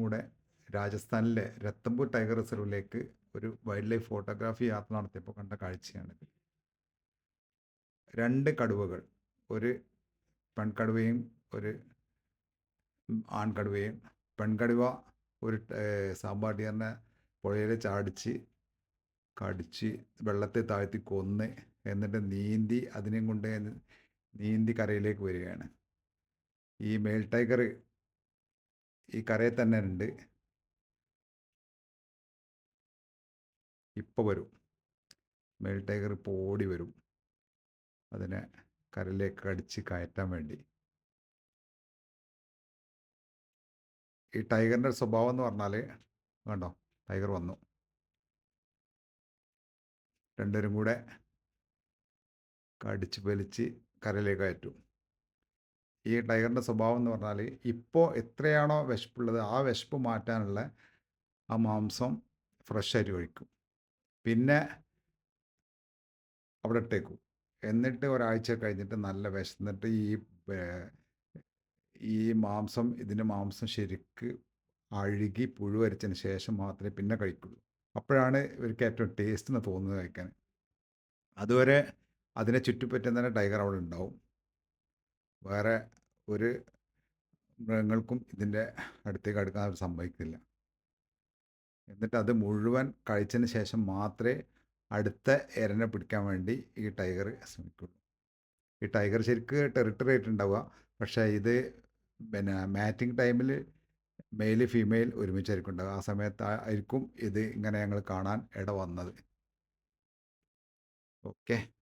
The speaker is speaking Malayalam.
കൂടെ രാജസ്ഥാനിലെ രത്തംപൂർ ടൈഗർ റിസർവിലേക്ക് ഒരു വൈൽഡ് ലൈഫ് ഫോട്ടോഗ്രാഫി യാത്ര നടത്തിയപ്പോൾ കണ്ട കാഴ്ചയാണിത്. 2 കടുവകൾ, ഒരു പെൺകടുവയും ഒരു ആൺകടുവയും. പെൺകടുവ ഒരു സാമ്പാർ ഡിയറിനെ പുഴയിൽ ചാടിച്ച് കടിച്ച് വെള്ളത്തിൽ താഴ്ത്തി കൊന്ന് എന്നിട്ട് നീന്തി അതിനെയും കൊണ്ട് നീന്തി കരയിലേക്ക് വരികയാണ്. ഈ മെയിൽ ടൈഗർ ഈ കരയിൽ തന്നെ ഉണ്ട്. ഇപ്പോൾ വരും. മെയിൽ ടൈഗർ ഇപ്പോൾ ഓടി വരും അതിനെ കരയിലേക്ക് അടിച്ച് കയറ്റാൻ വേണ്ടി. ഈ ടൈഗറിൻ്റെ സ്വഭാവം എന്ന് പറഞ്ഞാൽ കണ്ടോ, ടൈഗർ വന്നു, രണ്ടുപേരും കൂടെ കടിച്ച് വലിച്ച് കരയിലേക്ക് കയറ്റും. ഈ ടൈഗറിൻ്റെ സ്വഭാവം എന്ന് പറഞ്ഞാൽ ഇപ്പോൾ എത്രയാണോ വിശപ്പുള്ളത് ആ വിശപ്പ് മാറ്റാനുള്ള ആ മാംസം ഫ്രഷായിട്ട് കഴിക്കും, പിന്നെ അവിടെ ഇട്ടേക്കും. എന്നിട്ട് ഒരാഴ്ച കഴിഞ്ഞിട്ട് നല്ല വിശന്നിട്ട് ഈ ഇതിൻ്റെ മാംസം ശരിക്ക് അഴുകി പുഴുവരിച്ചതിന് ശേഷം മാത്രമേ പിന്നെ കഴിക്കുള്ളൂ. അപ്പോഴാണ് ഇവർക്ക് ഏറ്റവും ടേസ്റ്റ് എന്ന് തോന്നുന്നത് കഴിക്കാൻ. അതുവരെ അതിനെ ചുറ്റിപ്പറ്റുന്ന തന്നെ ടൈഗർ അവിടെ ഉണ്ടാവും. വേറെ ഒരു മൃഗങ്ങൾക്കും ഇതിൻ്റെ അടുത്തേക്ക് അടുക്കാൻ അവർ സമ്മതിക്കില്ല. എന്നിട്ട് അത് മുഴുവൻ കഴിച്ചതിന് ശേഷം മാത്രമേ അടുത്ത ഇരനെ പിടിക്കാൻ വേണ്ടി ഈ ടൈഗർ ശ്രമിക്കുള്ളൂ. ഈ ടൈഗർ ശരിക്ക് ടെറിട്ടറി ആയിട്ടുണ്ടാവുക, പക്ഷേ ഇത് പിന്നെ മാറ്റിംഗ് ടൈമിൽ മെയിൽ ഫീമെയിൽ ഒരുമിച്ചായിരിക്കും ഉണ്ടാവുക. ആ സമയത്തായിരിക്കും ഇത് ഇങ്ങനെ ഞങ്ങൾ കാണാൻ ഇട വന്നത്. ഓക്കെ.